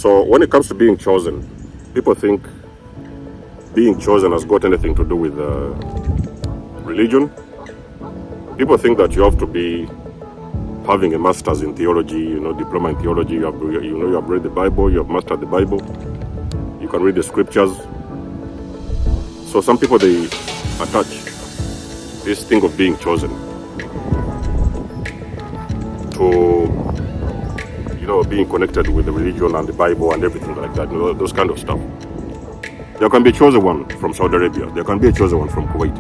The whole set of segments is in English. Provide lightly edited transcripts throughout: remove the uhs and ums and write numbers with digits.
So when it comes to being chosen, people think being chosen has got anything to do with religion. People think that you have to be having a master's in theology, diploma in theology. You have read the Bible, you have mastered the Bible, you can read the scriptures. So some people, they attach this thing of being chosen to being connected with the religion and the Bible and everything like that, those kind of stuff. There can be a chosen one from Saudi Arabia. There can be a chosen one from Kuwait.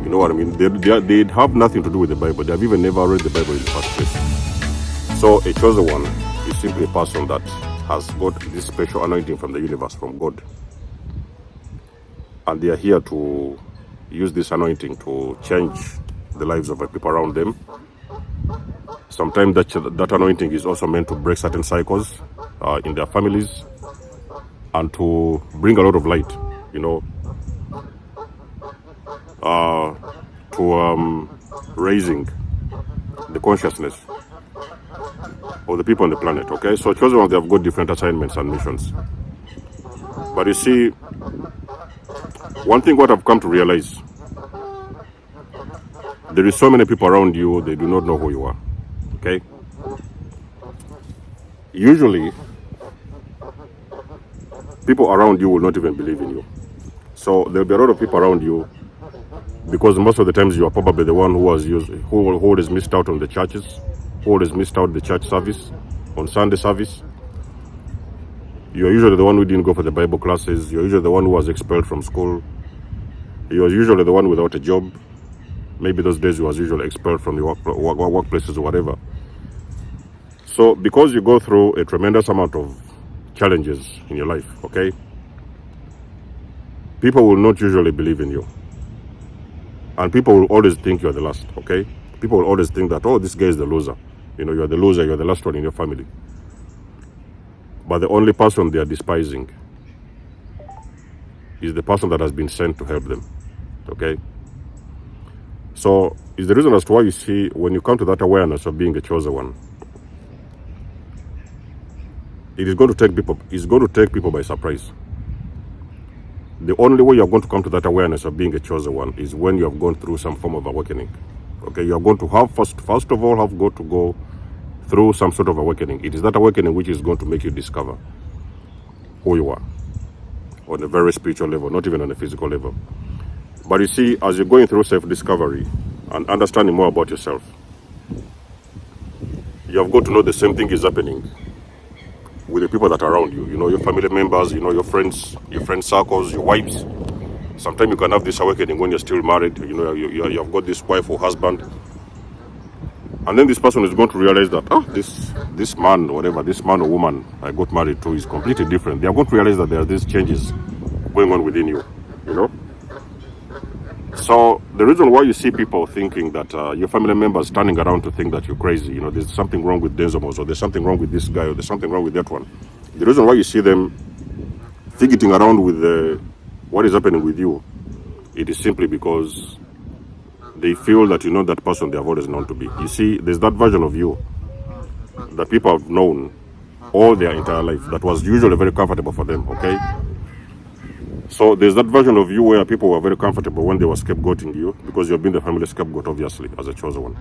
You know what I mean? They have nothing to do with the Bible. They have even never read the Bible in the first place. So a chosen one is simply a person that has got this special anointing from the universe, from God. And they are here to use this anointing to change the lives of the people around them. Sometimes that anointing is also meant to break certain cycles in their families and to bring a lot of light, to raising the consciousness of the people on the planet, okay? So chosen ones, they have got different assignments and missions. But you see, one thing what I've come to realize, there is so many people around you, they do not know who you are. Okay? Usually, people around you will not even believe in you. So there'll be a lot of people around you, because most of the times you are probably the one who always missed out on the churches, who always missed out the church service, on Sunday service. You're usually the one who didn't go for the Bible classes. You're usually the one who was expelled from school. You're usually the one without a job. Maybe those days you was usually expelled from the workplaces or whatever. So because you go through a tremendous amount of challenges in your life, okay, people will not usually believe in you. And people will always think you're the last, okay? People will always think that, oh, this guy is the loser. You're the loser, you're the last one in your family. But the only person they are despising is the person that has been sent to help them, okay? So it's the reason as to why you see, when you come to that awareness of being a chosen one, it's going to take people by surprise. The only way you're going to come to that awareness of being a chosen one is when you have gone through some form of awakening. Okay, you're going to have first of all have got to go through some sort of awakening. It is that awakening which is going to make you discover who you are on a very spiritual level, not even on a physical level. But you see, as you're going through self-discovery and understanding more about yourself, you have got to know the same thing is happening with the people that are around you. Your family members, your friends circles, your wives. Sometimes you can have this awakening when you're still married. You have got this wife or husband. And then this person is going to realize that, this man, whatever, this man or woman I got married to is completely different. They are going to realize that there are these changes going on within you, So the reason why you see people thinking that your family members standing around to think that you're crazy, there's something wrong with Denzomos, or there's something wrong with this guy, or there's something wrong with that one. The reason why you see them fidgeting around with what is happening with you, it is simply because they feel that you're not that person they have always known to be. You see, there's that version of you that people have known all their entire life that was usually very comfortable for them, okay? So there's that version of you where people were very comfortable when they were scapegoating you, because you've been the family scapegoat, obviously, as a chosen one.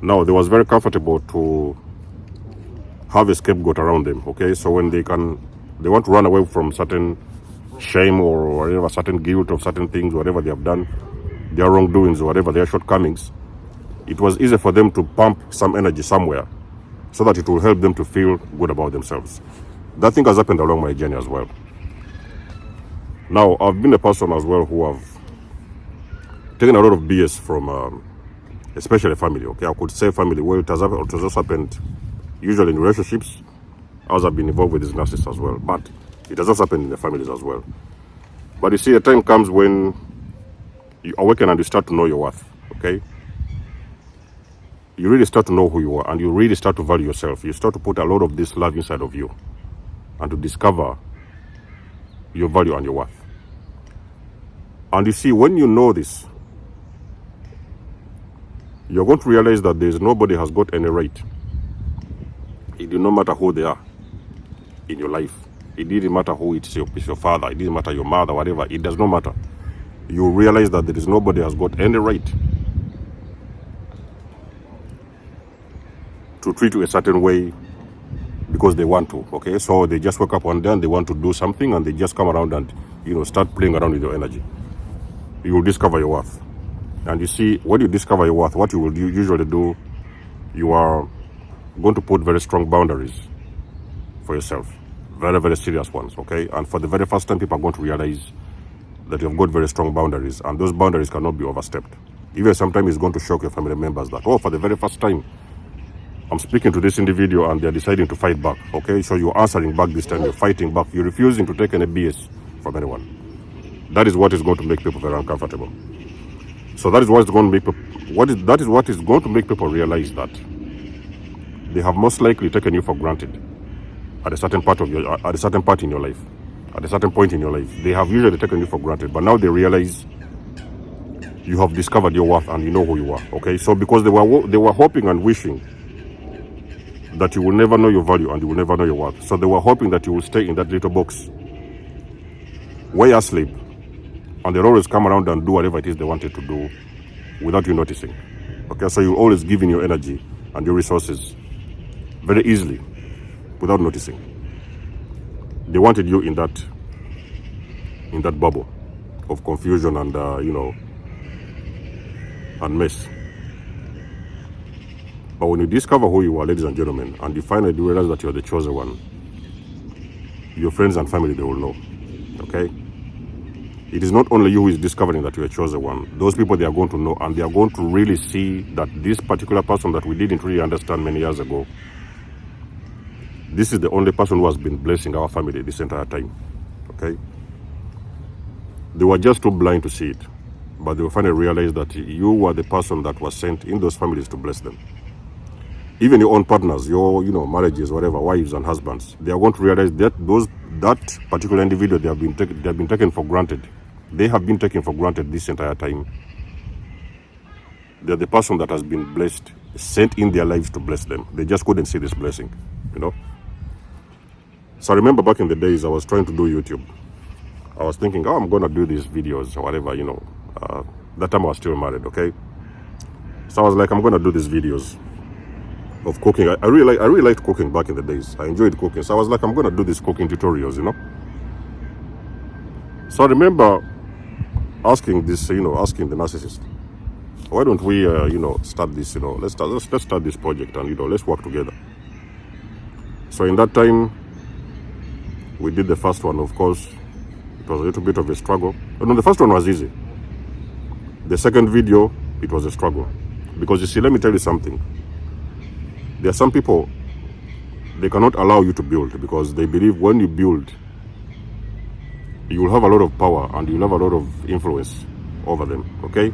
Now, they was very comfortable to have a scapegoat around them, okay? So when they want to run away from certain shame or whatever, certain guilt of certain things, whatever they have done, their wrongdoings or whatever, their shortcomings, it was easy for them to pump some energy somewhere so that it will help them to feel good about themselves. That thing has happened along my journey as well. Now, I've been a person as well who have taken a lot of BS from, especially family, okay? I could say family. Well, it has also happened usually in relationships, as I've been involved with these narcissists as well. But it has also happened in the families as well. But you see, a time comes when you awaken and you start to know your worth, okay? You really start to know who you are, and you really start to value yourself. You start to put a lot of this love inside of you and to discover your value and your worth. And you see, when you know this, you're going to realize that nobody has got any right. It does not matter who they are. in your life. It didn't matter who it's your father, it didn't matter your mother, whatever, it does not matter. You realize that there is nobody has got any right to treat you a certain way because they want to, okay? So they just wake up one day and they want to do something and they just come around and, start playing around with your energy. You will discover your worth. And you see, when you discover your worth, what you will usually do, you are going to put very strong boundaries for yourself. Very, very serious ones, okay? And for the very first time, people are going to realize that you've got very strong boundaries, and those boundaries cannot be overstepped. Even sometimes it's going to shock your family members that, for the very first time, I'm speaking to this individual and they're deciding to fight back, okay? So you're answering back this time, you're fighting back, you're refusing to take any BS from anyone. That is what is going to make people very uncomfortable. So that is what is going to make people, that is what is going to make people realize that they have most likely taken you for granted at a certain part in your life, at a certain point in your life. They have usually taken you for granted, but now they realize you have discovered your worth and you know who you are, okay? So because they were hoping and wishing that you will never know your value and you will never know your worth. So they were hoping that you will stay in that little box where you sleep, and they'll always come around and do whatever it is they wanted to do without you noticing, okay? So you're always giving your energy and your resources very easily without noticing. They wanted you in that bubble of confusion and and mess. But when you discover who you are, ladies and gentlemen, and you finally realize that you're the chosen one, your friends and family, they will know, okay? It is not only you who is discovering that you're a chosen one. Those people, they are going to know, and they are going to really see that this particular person that we didn't really understand many years ago, this is the only person who has been blessing our family this entire time, okay? They were just too blind to see it, but they will finally realize that you were the person that was sent in those families to bless them. Even your own partners, your marriages, whatever, wives and husbands, they are going to realize that that particular individual, they have been taken for granted. They have been taken for granted this entire time. They're the person that has been blessed, sent in their lives to bless them. They just couldn't see this blessing, So I remember back in the days, I was trying to do YouTube. I was thinking, I'm going to do these videos or whatever, That time I was still married, okay? So I was like, I'm going to do these videos of cooking. I really liked cooking back in the days. I enjoyed cooking. So I was like, I'm going to do these cooking tutorials, So I remember asking this, asking the narcissist, why don't we, start this, let's start this project and, let's work together. So in that time, we did the first one, of course. It was a little bit of a struggle. No, the first one was easy. The second video, it was a struggle. Because you see, let me tell you something. There are some people, they cannot allow you to build because they believe when you build, you will have a lot of power and you'll have a lot of influence over them, okay?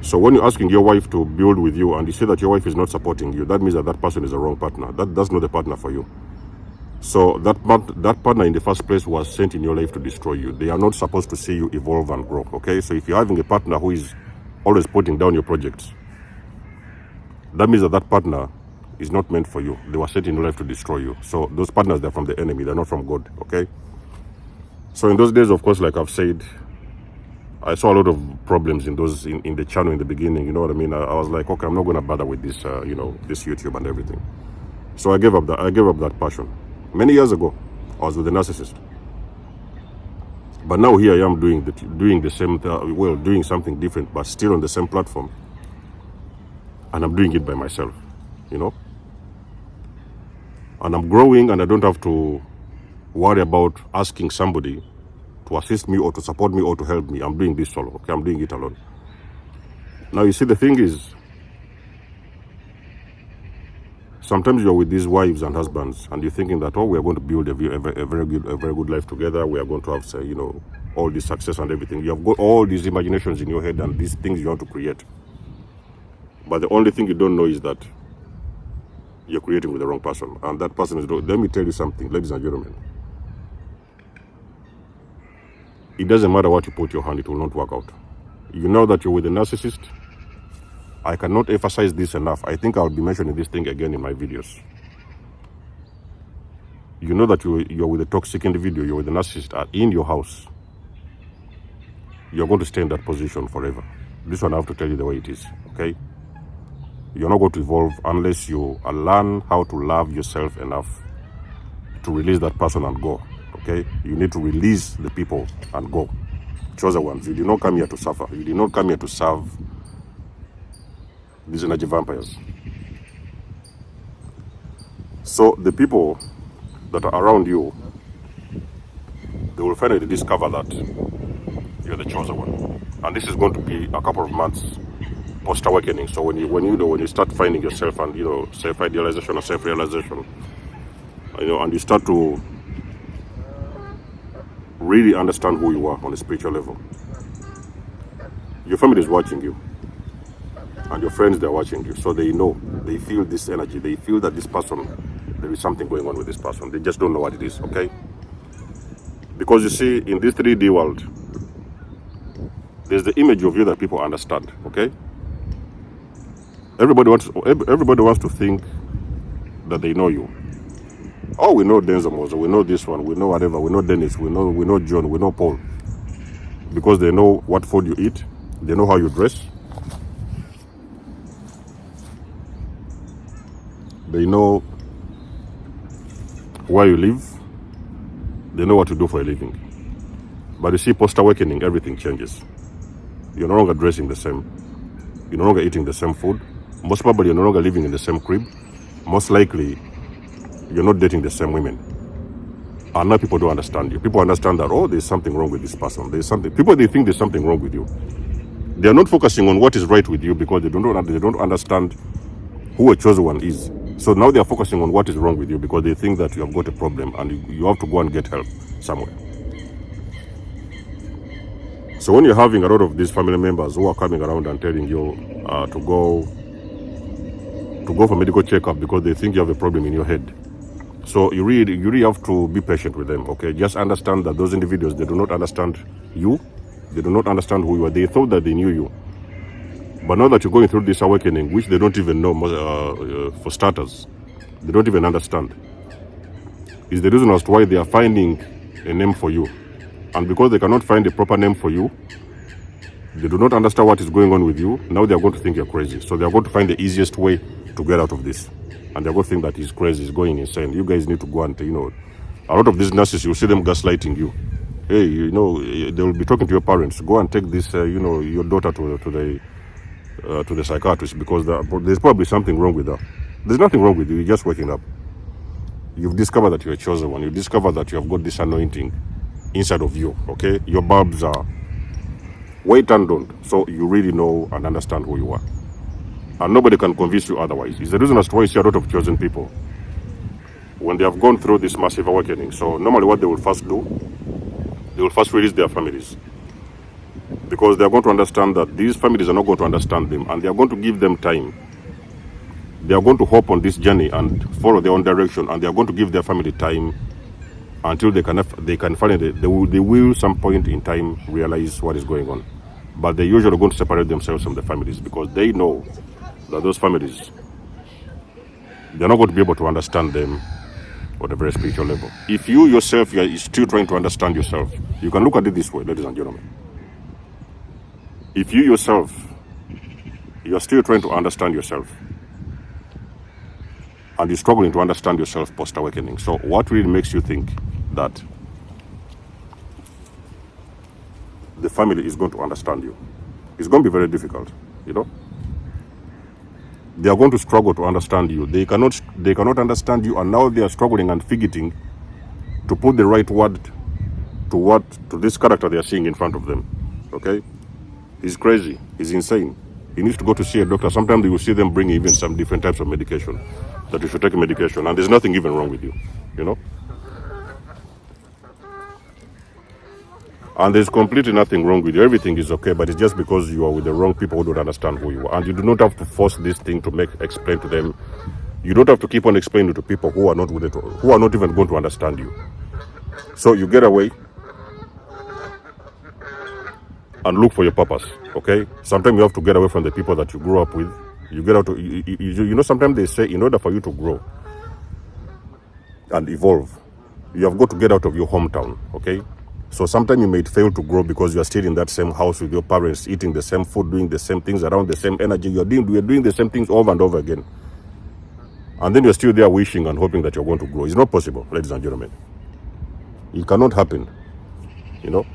So when you're asking your wife to build with you and you say that your wife is not supporting you, that means that person is the wrong partner. That's not the partner for you. So that partner in the first place was sent in your life to destroy you. They are not supposed to see you evolve and grow, okay? So if you're having a partner who is always putting down your projects, that means that partner is not meant for you. They were sent in your life to destroy you. So those partners, they're from the enemy. They're not from God, okay? So in those days, of course, like I've said, I saw a lot of problems in the channel in the beginning, you know what I mean? I was like, okay, I'm not going to bother with this, this YouTube and everything. So I gave up that passion. Many years ago, I was with a narcissist. But now here I am doing the same, doing something different, but still on the same platform. And I'm doing it by myself, And I'm growing, and I don't have to worry about asking somebody to assist me or to support me or to help me. I'm doing this solo, okay? I'm doing it alone. Now, you see, the thing is, sometimes you're with these wives and husbands, and you're thinking that, we are going to build a very good life together. We are going to have, say, all this success and everything. You have got all these imaginations in your head and these things you want to create. But the only thing you don't know is that you're creating with the wrong person. And that person is, let me tell you something, ladies and gentlemen. It doesn't matter what you put your hand, it will not work out. You know that you're with a narcissist. I cannot emphasize this enough. I think I'll be mentioning this thing again in my videos. you know that you're with a toxic individual, you're with a narcissist in your house, you're going to stay in that position forever. This one I have to tell you the way it is, okay? You're not going to evolve unless you learn how to love yourself enough to release that person and go, okay? You need to release the people and go. Chosen ones, you did not come here to suffer. You did not come here to serve these energy vampires. So the people that are around you, they will finally discover that you're the chosen one. And this is going to be a couple of months post-awakening. So when you start finding yourself and, self-idealization or self-realization, and you start to really understand who you are on a spiritual level, your family is watching you. And your friends, they're watching you. So they know, they feel this energy. They feel that this person, there is something going on with this person. They just don't know what it is, okay? Because you see, in this 3D world, there's the image of you that people understand, okay? Everybody wants to think that they know you. Oh, we know Denzel Moza, we know this one, we know whatever, we know Dennis, we know John, we know Paul. Because they know what food you eat, they know how you dress, they know where you live, they know what to do for a living. But you see, post-awakening, everything changes. You're no longer dressing the same. You're no longer eating the same food. Most probably, you're no longer living in the same crib. Most likely, you're not dating the same women. And now people don't understand you. People understand that, oh, there's something wrong with this person. There's something. People, they think there's something wrong with you. They're not focusing on what is right with you because they don't understand who a chosen one is. So now they're focusing on what is wrong with you because they think that you have got a problem and you have to go and get help somewhere. So when you're having a lot of these family members who are coming around and telling you to go for medical checkup because they think you have a problem in your head, so you really have to be patient with them, okay? Just understand that those individuals, they do not understand you. They do not understand who you are. They thought that they knew you. But now that you're going through this awakening, which they don't even know, for starters, they don't even understand, is the reason as to why they are finding a name for you. And because they cannot find a proper name for you, they do not understand what is going on with you, now they are going to think you're crazy. So they are going to find the easiest way to get out of this. And they're going to think that he's crazy, he's going insane. You guys need to go and, a lot of these narcissists, you see them gaslighting you. Hey, they will be talking to your parents. Go and take this, your daughter to the psychiatrist because there's probably something wrong with her. There's nothing wrong with you. You're just waking up. You've discovered that you're a chosen one. You've discovered that you have got this anointing inside of you, okay? Your bulbs are way turned on, so you really know and understand who you are. And nobody can convince you otherwise. It's the reason as to why you see a lot of chosen people when they have gone through this massive awakening. So normally what they will first do, they will first release their families. Because they are going to understand that these families are not going to understand them and they are going to give them time. They are going to hop on this journey and follow their own direction and they are going to give their family time until they can finally, they will some point in time realize what is going on. But they usually are going to separate themselves from the families because they know that those families, they're not going to be able to understand them on a very spiritual level. If you yourself, you are still trying to understand yourself, you can look at it this way, ladies and gentlemen. If you yourself, you are still trying to understand yourself and you're struggling to understand yourself post-awakening, so what really makes you think that the family is going to understand you? It's going to be very difficult, They are going to struggle to understand you. They cannot understand you, and now they are struggling and fidgeting to put the right word to this character they are seeing in front of them, okay? He's crazy. He's insane. He needs to go to see a doctor. Sometimes you will see them bring even some different types of medication, that you should take a medication, and there's nothing even wrong with you, And there's completely nothing wrong with you. Everything is okay, but it's just because you are with the wrong people who don't understand who you are. And you do not have to force this thing to explain to them. You don't have to keep on explaining to people who are not with it, who are not even going to understand you. So you get away and look for your purpose, okay? Sometimes you have to get away from the people that you grew up with. You get out to, sometimes they say in order for you to grow and evolve, You have got to get out of your hometown, okay? So sometimes you may fail to grow because you are still in that same house with your parents, eating the same food, doing the same things, around the same energy. You're doing the same things over and over again. And then you're still there wishing and hoping that you're going to grow. It's not possible, ladies and gentlemen. It cannot happen, you know?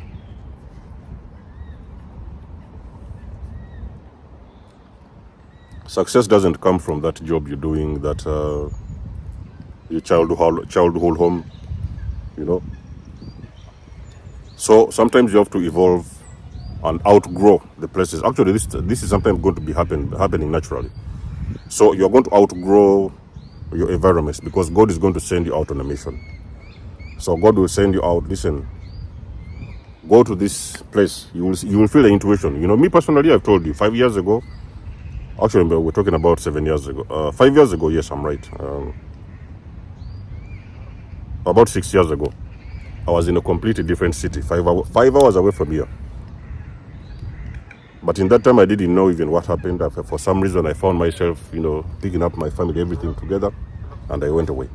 Success doesn't come from that job you're doing, that your childhood home, you know? So sometimes you have to evolve and outgrow the places. Actually, this is sometimes going to be happening naturally. So you're going to outgrow your environments because God is going to send you out on a mission. So God will send you out. Listen, go to this place. You will feel the intuition. You know, me personally, I've told you 5 years ago. Actually, we're talking about 7 years ago. 5 years ago, yes, I'm right. About 6 years ago, I was in a completely different city, 5 hours away from here. But in that time, I didn't know even what happened. For some reason, I found myself, you know, picking up my family, everything together, and I went away.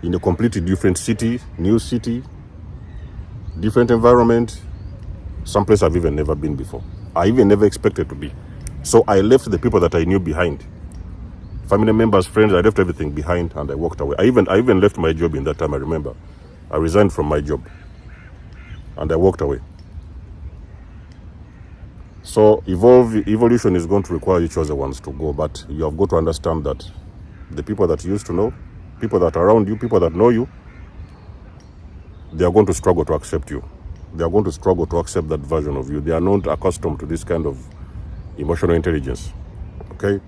In a completely different city, new city, different environment, someplace I've even never been before. I even never expected to be. So I left the people that I knew behind. Family members, friends, I left everything behind and I walked away. I even left my job in that time, I remember. I resigned from my job and I walked away. So evolution is going to require each other ones to go, but you have got to understand that the people that you used to know, people that are around you, people that know you, they are going to struggle to accept you. They are going to struggle to accept that version of you. They are not accustomed to this kind of emotional intelligence. Okay?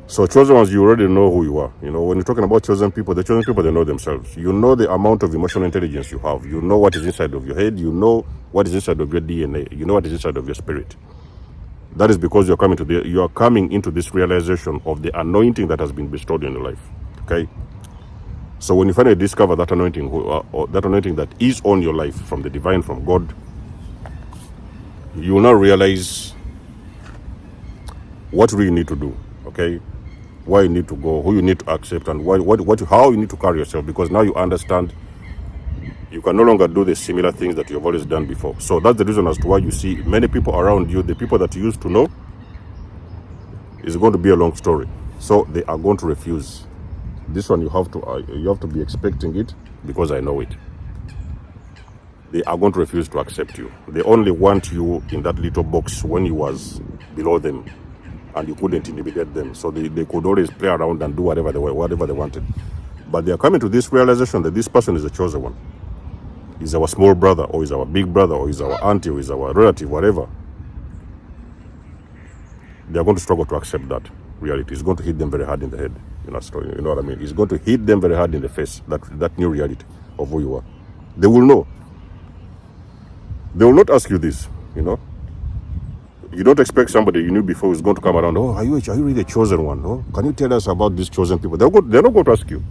So chosen ones, you already know who you are. You know, when you're talking about chosen people, the chosen people, they know themselves. You know the amount of emotional intelligence you have. You know what is inside of your head. You know what is inside of your DNA. You know what is inside of your spirit. That is because you are coming into this realization of the anointing that has been bestowed in your life. Okay? So when you finally discover that anointing, or that anointing that is on your life from the divine, from God, you will now realize what you really need to do. Okay? Where you need to go, who you need to accept, and how you need to carry yourself, because now you understand you can no longer do the similar things that you've always done before. So that's the reason as to why you see many people around you, the people that you used to know, is going to be a long story. So they are going to refuse. This one you have to be expecting it, because I know it. They are going to refuse to accept you. They only want you in that little box when you was below them and you couldn't intimidate them. So they could always play around and do whatever they wanted. But they are coming to this realization that this person is a chosen one. He's our small brother, or he's our big brother, or he's our auntie, or he's our relative, whatever. They are going to struggle to accept that reality. It's going to hit them very hard in the head. You know what I mean? It's going to hit them very hard in the face, that new reality of who you are. They will know. They will not ask you this, you know. You don't expect somebody you knew before is going to come around. Oh, are you really the chosen one? Oh, can you tell us about these chosen people? They're not going to ask you.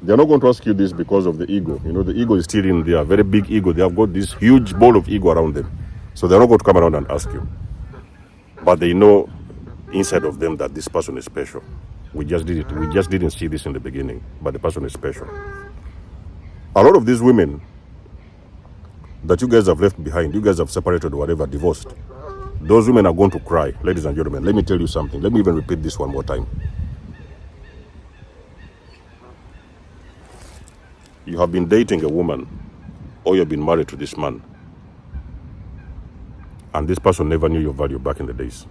They're not going to ask you this because of the ego. You know, the ego is still in there, very big ego. They have got this huge ball of ego around them. So they're not going to come around and ask you. But they know inside of them that this person is special. We just didn't see this in the beginning, but the person is special. A lot of these women that you guys have left behind, you guys have separated or whatever, divorced, those women are going to cry. Ladies and gentlemen, let me tell you something. Let me even repeat this one more time. You have been dating a woman, or you've been married to this man, and this person never knew your value back in the days.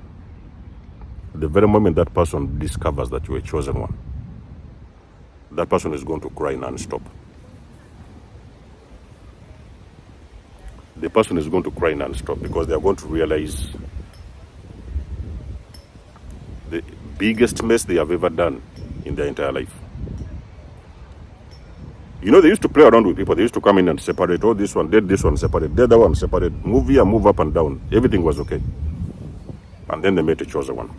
The very moment that person discovers that you're a chosen one, that person is going to cry non-stop. The person is going to cry non-stop because they are going to realize the biggest mess they have ever done in their entire life. You know, they used to play around with people. They used to come in and separate. Oh, this one, this one separate, the other one separate. Move here, move up and down. Everything was okay. And then they met a chosen one.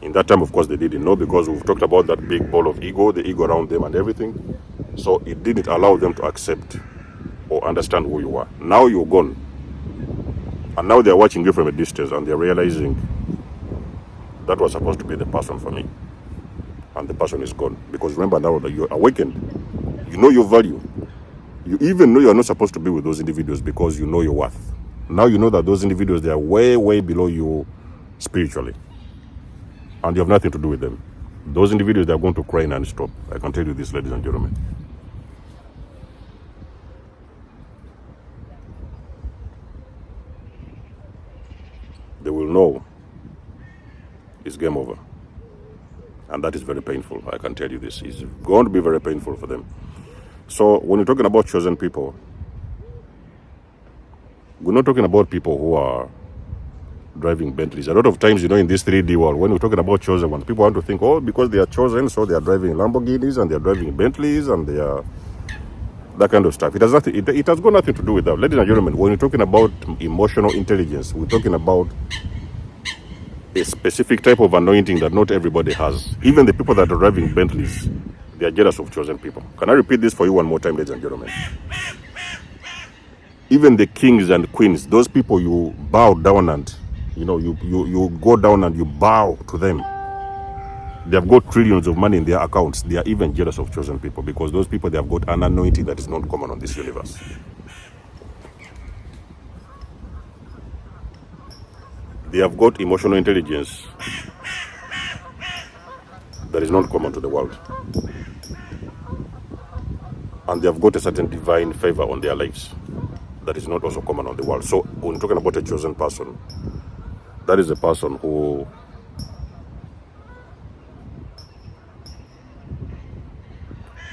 In that time, of course, they didn't know, because we've talked about that big ball of ego, the ego around them and everything. So it didn't allow them to accept or understand who you are. Now you're gone. And now they're watching you from a distance and they're realizing that was supposed to be the person for me. and the person is gone. Because remember now that you're awakened, you know your value. You even know you're not supposed to be with those individuals because you know your worth. Now you know that those individuals, they are way, way below you spiritually. And you have nothing to do with them. Those individuals, they are going to cry non-stop. I can tell you this, ladies and gentlemen. They will know it's game over. And that is very painful. I can tell you this. It's going to be very painful for them. So when you're talking about chosen people, we're not talking about people who are driving Bentleys. A lot of times, in this 3D world, when we're talking about chosen ones, people want to think, oh, because they are chosen, so they are driving Lamborghinis and they are driving Bentleys and they are that kind of stuff. It has nothing. It has got nothing to do with that. Ladies and gentlemen, when we're talking about emotional intelligence, we're talking about a specific type of anointing that not everybody has. Even the people that are driving Bentleys, they are jealous of chosen people. Can I repeat this for you one more time, ladies and gentlemen? Even the kings and queens, those people you bow down and, you go down and you bow to them. They have got trillions of money in their accounts. They are even jealous of chosen people because those people, they have got an anointing that is not common on this universe. They have got emotional intelligence that is not common to the world. And they have got a certain divine favor on their lives that is not also common on the world. So when talking about a chosen person, that is a person who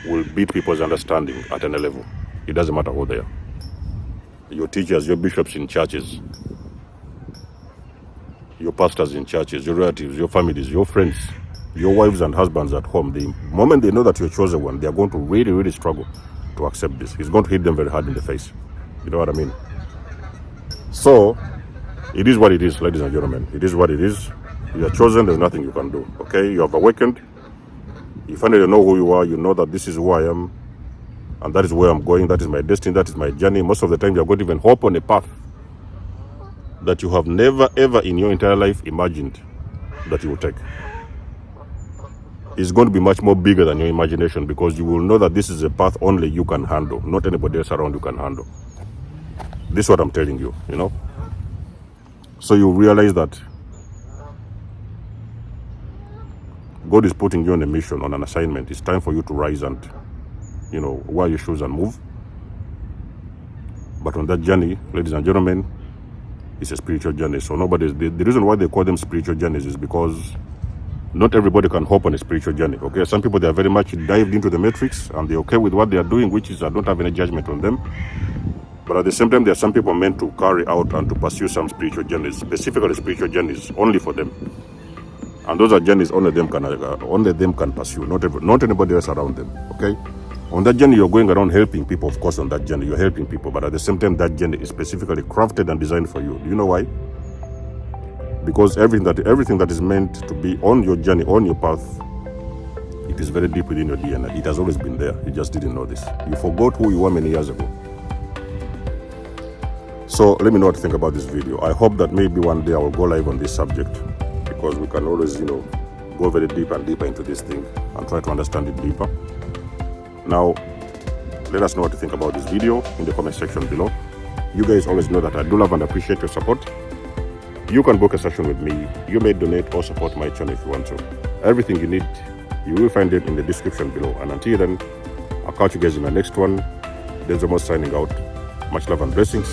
will beat people's understanding at any level. It doesn't matter who they are. Your teachers, your bishops in churches, your pastors in churches, your relatives, your families, your friends, your wives and husbands at home, the moment they know that you're chosen one, they are going to really, really struggle to accept this. It's going to hit them very hard in the face. You know what I mean? So, it is what it is, ladies and gentlemen. It is what it is. You are chosen, there's nothing you can do. Okay? You have awakened. You finally know who you are. You know that this is who I am. And that is where I'm going. That is my destiny. That is my journey. Most of the time, you're going to even hop on a path that you have never, ever in your entire life imagined that you will take. It's going to be much more bigger than your imagination because you will know that this is a path only you can handle. Not anybody else around you can handle. This is what I'm telling you, So you realize that God is putting you on a mission, on an assignment. It's time for you to rise and, wear your shoes and move. But on that journey, ladies and gentlemen, it's a spiritual journey. So the reason why they call them spiritual journeys is because not everybody can hop on a spiritual journey. Okay, some people, they are very much dived into the matrix and they're okay with what they are doing, which is I don't have any judgment on them. But at the same time, there are some people meant to carry out and to pursue some spiritual journeys, specifically spiritual journeys, only for them. And those are journeys only them can pursue, not anybody else around them. Okay, on that journey, you're going around helping people. Of course, on that journey, you're helping people, but at the same time, that journey is specifically crafted and designed for you. Do you know why? Because everything that is meant to be on your journey, on your path, it is very deep within your DNA. It has always been there. You just didn't know this. You forgot who you were many years ago. So let me know what to think about this video. I hope that maybe one day I will go live on this subject because we can always, go very deep and deeper into this thing and try to understand it deeper. Now, let us know what to think about this video in the comment section below. You guys always know that I do love and appreciate your support. You can book a session with me. You may donate or support my channel if you want to. Everything you need, you will find it in the description below. And until then, I'll catch you guys in my next one. Denzel signing out. Much love and blessings.